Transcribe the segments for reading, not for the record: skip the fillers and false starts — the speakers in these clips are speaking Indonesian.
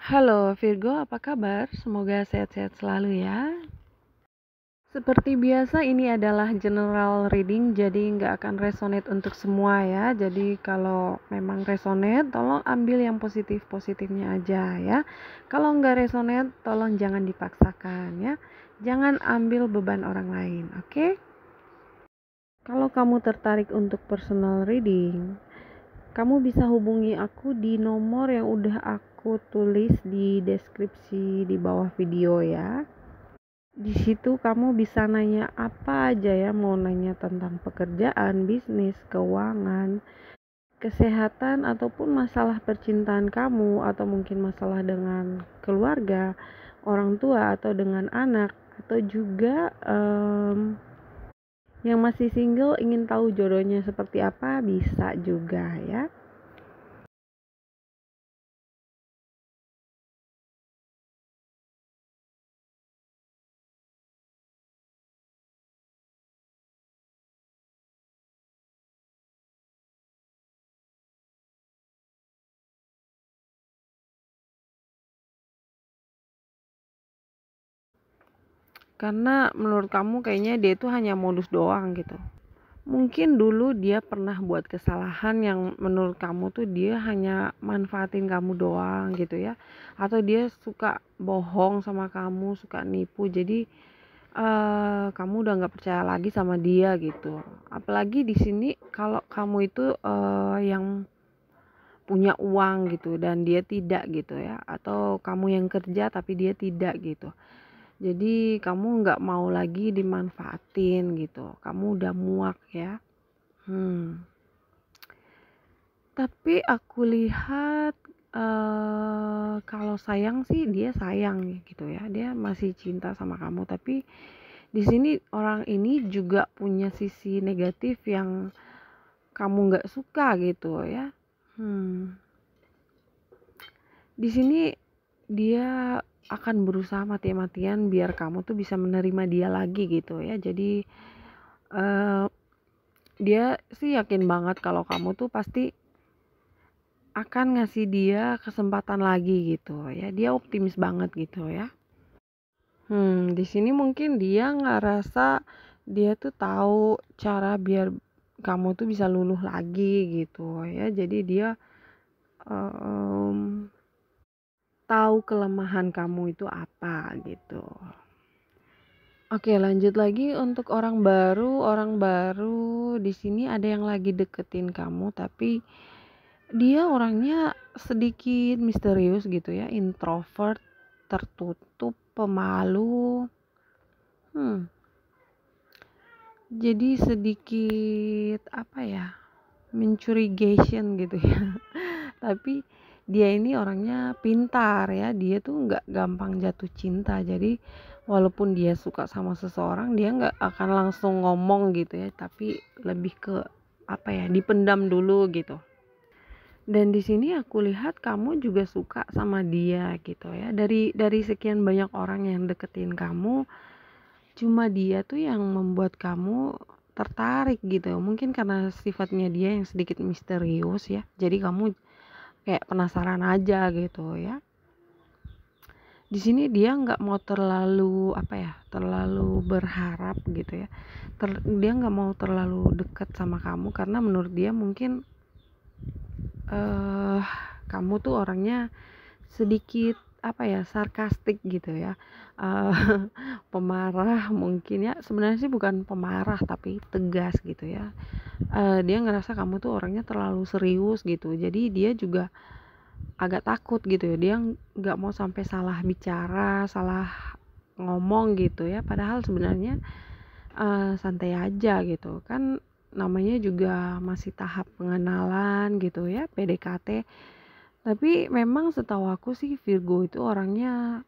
Halo Virgo, apa kabar? Semoga sehat-sehat selalu ya. Seperti biasa ini adalah general reading, jadi nggak akan resonate untuk semua ya. Jadi kalau memang resonate, tolong ambil yang positif-positifnya aja ya. Kalau nggak resonate, tolong jangan dipaksakan ya. Jangan ambil beban orang lain, oke? Kalau kamu tertarik untuk personal reading, kamu bisa hubungi aku di nomor yang udah aku tulis di deskripsi di bawah video ya. Di situ kamu bisa nanya apa aja ya, mau nanya tentang pekerjaan, bisnis, keuangan, kesehatan, ataupun masalah percintaan kamu, atau mungkin masalah dengan keluarga, orang tua, atau dengan anak, atau juga yang masih single ingin tahu jodohnya seperti apa, bisa juga ya. Karena menurut kamu kayaknya dia itu hanya modus doang gitu. Mungkin dulu dia pernah buat kesalahan yang menurut kamu tuh dia hanya manfaatin kamu doang gitu ya. Atau dia suka bohong sama kamu, suka nipu. Jadi kamu udah nggak percaya lagi sama dia gitu. Apalagi di sini kalau kamu itu yang punya uang gitu dan dia tidak gitu ya. Atau kamu yang kerja tapi dia tidak gitu. Jadi kamu nggak mau lagi dimanfaatin gitu. Kamu udah muak ya. Tapi aku lihat kalau sayang sih dia sayang gitu ya. Dia masih cinta sama kamu, tapi di sini orang ini juga punya sisi negatif yang kamu nggak suka gitu ya. Di sini dia akan berusaha mati-matian biar kamu tuh bisa menerima dia lagi gitu ya. Jadi dia sih yakin banget kalau kamu tuh pasti akan ngasih dia kesempatan lagi gitu ya. Dia optimis banget gitu ya. Di sini mungkin dia ngerasa dia tuh tahu cara biar kamu tuh bisa luluh lagi gitu ya. Jadi dia em, tahu kelemahan kamu itu apa gitu. Oke, lanjut lagi untuk orang baru di sini ada yang lagi deketin kamu, tapi dia orangnya sedikit misterius gitu ya, introvert, tertutup, pemalu. Jadi sedikit apa ya, mencurigation gitu ya. Tapi dia ini orangnya pintar ya, dia tuh nggak gampang jatuh cinta. Jadi walaupun dia suka sama seseorang, dia nggak akan langsung ngomong gitu ya, tapi lebih ke apa ya, dipendam dulu gitu. Dan di sini aku lihat kamu juga suka sama dia gitu ya. Dari sekian banyak orang yang deketin kamu, cuma dia tuh yang membuat kamu tertarik gitu. Mungkin karena sifatnya dia yang sedikit misterius ya. Jadi kamu kayak penasaran aja gitu ya. Di sini dia nggak mau terlalu apa ya, terlalu berharap gitu ya. Dia nggak mau terlalu dekat sama kamu karena menurut dia mungkin kamu tuh orangnya sedikit apa ya, sarkastik gitu ya, pemarah mungkin ya. Sebenarnya sih bukan pemarah tapi tegas gitu ya. Dia ngerasa kamu tuh orangnya terlalu serius gitu, jadi dia juga agak takut gitu ya, dia nggak mau sampai salah bicara, salah ngomong gitu ya. Padahal sebenarnya santai aja gitu kan, namanya juga masih tahap pengenalan gitu ya, PDKT. Tapi memang setahu aku sih Virgo itu orangnya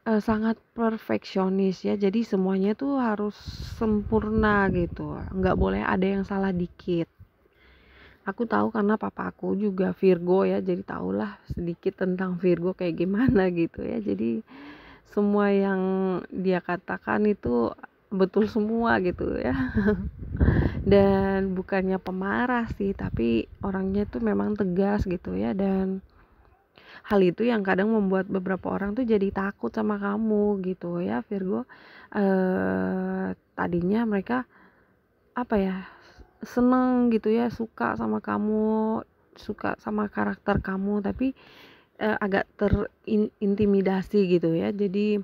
sangat perfeksionis ya. Jadi semuanya tuh harus sempurna gitu. Nggak boleh ada yang salah dikit. Aku tahu karena papa aku juga Virgo ya. Jadi tahulah sedikit tentang Virgo kayak gimana gitu ya. Jadi semua yang dia katakan itu betul semua gitu ya. Dan bukannya pemarah sih, tapi orangnya tuh memang tegas gitu ya. Dan Hal itu yang kadang membuat beberapa orang tuh jadi takut sama kamu gitu ya Virgo. Tadinya mereka apa ya, seneng gitu ya, suka sama kamu, suka sama karakter kamu, tapi agak terintimidasi gitu ya. Jadi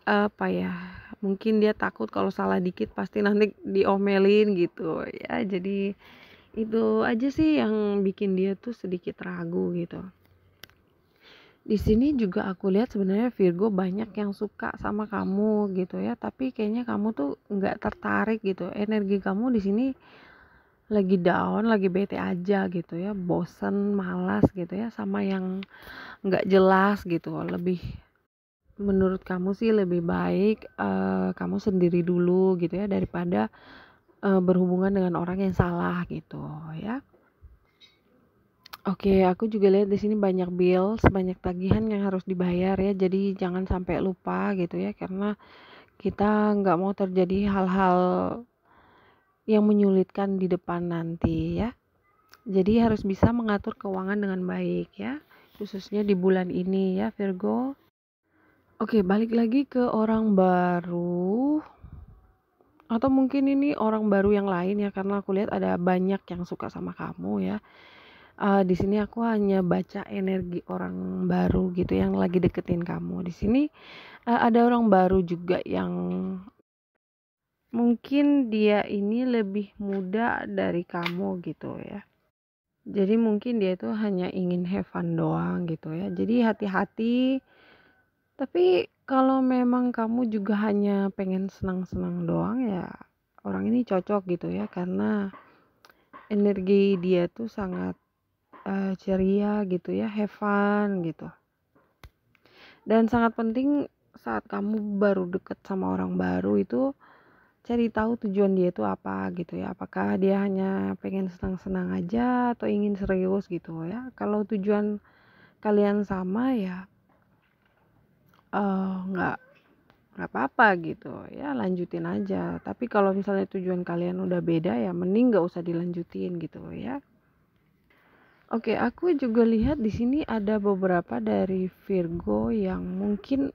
apa ya, mungkin dia takut kalau salah dikit pasti nanti diomelin gitu ya. Jadi itu aja sih yang bikin dia tuh sedikit ragu gitu. Di sini juga aku lihat sebenarnya Virgo banyak yang suka sama kamu gitu ya, tapi kayaknya kamu tuh nggak tertarik gitu. Energi kamu di sini lagi down, lagi bete aja gitu ya, bosen, malas gitu ya, sama yang nggak jelas gitu. Lebih menurut kamu sih lebih baik kamu sendiri dulu gitu ya, daripada berhubungan dengan orang yang salah gitu ya. Oke, aku juga lihat di sini banyak bills, banyak tagihan yang harus dibayar ya. Jadi jangan sampai lupa gitu ya, karena kita nggak mau terjadi hal-hal yang menyulitkan di depan nanti ya. Jadi harus bisa mengatur keuangan dengan baik ya, khususnya di bulan ini ya Virgo. Oke, balik lagi ke orang baru, atau mungkin ini orang baru yang lain ya, karena aku lihat ada banyak yang suka sama kamu ya. Di sini aku hanya baca energi orang baru gitu yang lagi deketin kamu. Di sini ada orang baru juga yang mungkin dia ini lebih muda dari kamu gitu ya. Jadi mungkin dia itu hanya ingin have fun doang gitu ya. Jadi hati-hati. Tapi kalau memang kamu juga hanya pengen senang-senang doang ya, orang ini cocok gitu ya, karena energi dia tuh sangat ceria gitu ya, have fun gitu. Dan sangat penting saat kamu baru deket sama orang baru itu cari tahu tujuan dia itu apa gitu ya. Apakah dia hanya pengen senang-senang aja atau ingin serius gitu ya. Kalau tujuan kalian sama ya nggak apa-apa gitu ya, lanjutin aja. Tapi kalau misalnya tujuan kalian udah beda ya mending nggak usah dilanjutin gitu ya. Oke, aku juga lihat di sini ada beberapa dari Virgo yang mungkin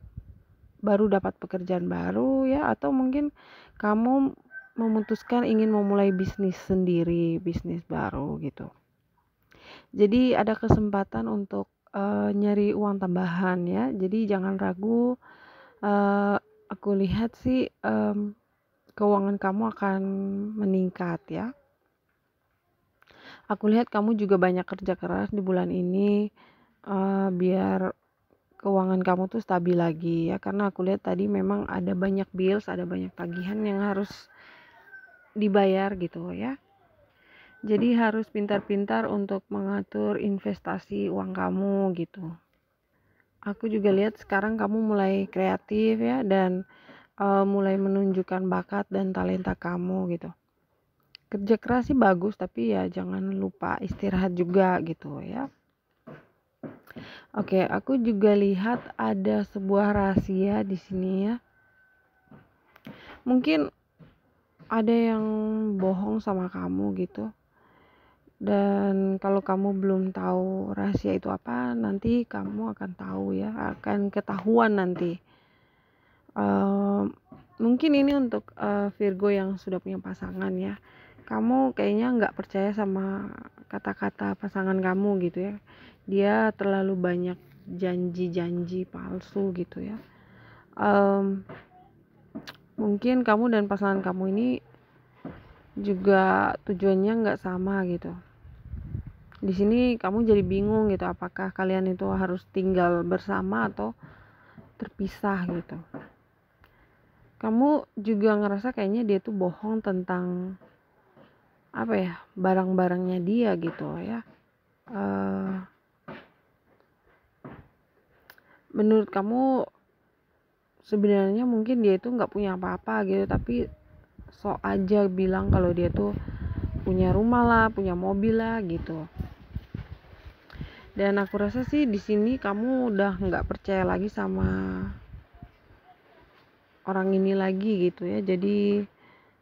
baru dapat pekerjaan baru ya, atau mungkin kamu memutuskan ingin memulai bisnis sendiri, bisnis baru gitu. Jadi ada kesempatan untuk nyari uang tambahan ya. Jadi jangan ragu. Aku lihat sih keuangan kamu akan meningkat ya. Aku lihat kamu juga banyak kerja keras di bulan ini biar keuangan kamu tuh stabil lagi ya, karena aku lihat tadi memang ada banyak bills, ada banyak tagihan yang harus dibayar gitu ya. Jadi harus pintar-pintar untuk mengatur investasi uang kamu gitu. Aku juga lihat sekarang kamu mulai kreatif ya, dan mulai menunjukkan bakat dan talenta kamu gitu. Kerja keras sih bagus, tapi ya jangan lupa istirahat juga gitu ya. Oke, aku juga lihat ada sebuah rahasia di sini ya. Mungkin ada yang bohong sama kamu gitu. Dan kalau kamu belum tahu rahasia itu apa, nanti kamu akan tahu ya, akan ketahuan nanti. Mungkin ini untuk Virgo yang sudah punya pasangan ya. Kamu kayaknya nggak percaya sama kata-kata pasangan kamu gitu ya. Dia terlalu banyak janji-janji palsu gitu ya. Mungkin kamu dan pasangan kamu ini juga tujuannya nggak sama gitu. Di sini kamu jadi bingung gitu, apakah kalian itu harus tinggal bersama atau terpisah gitu. Kamu juga ngerasa kayaknya dia tuh bohong tentang apa ya, barang-barangnya dia gitu ya. Menurut kamu sebenarnya mungkin dia itu nggak punya apa-apa gitu, tapi sok aja bilang kalau dia tuh punya rumah lah, punya mobil lah gitu. Dan aku rasa sih di sini kamu udah nggak percaya lagi sama orang ini lagi gitu ya. Jadi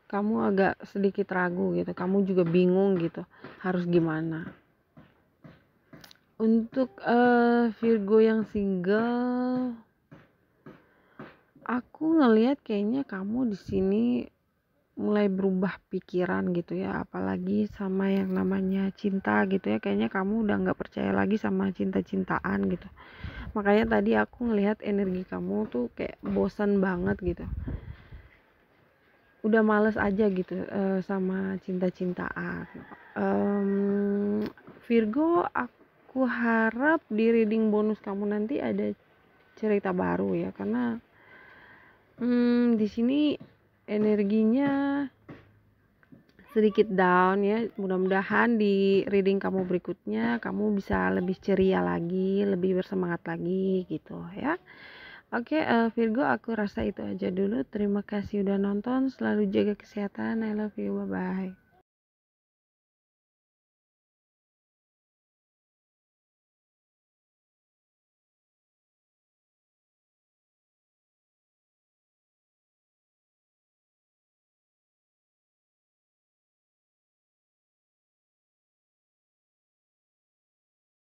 kamu agak sedikit ragu gitu, kamu juga bingung gitu harus gimana. Untuk Virgo yang single, aku ngelihat kayaknya kamu di sini mulai berubah pikiran gitu ya, apalagi sama yang namanya cinta gitu ya. Kayaknya kamu udah nggak percaya lagi sama cinta-cintaan gitu. Makanya tadi aku ngelihat energi kamu tuh kayak bosan banget gitu, udah males aja gitu sama cinta-cintaan. Em, Virgo, aku harap di reading bonus kamu nanti ada cerita baru ya, karena di sini energinya sedikit down ya. Mudah-mudahan di reading kamu berikutnya kamu bisa lebih ceria lagi, lebih bersemangat lagi gitu ya. Oke, Virgo, aku rasa itu aja dulu. Terima kasih udah nonton. Selalu jaga kesehatan. I love you. Bye bye.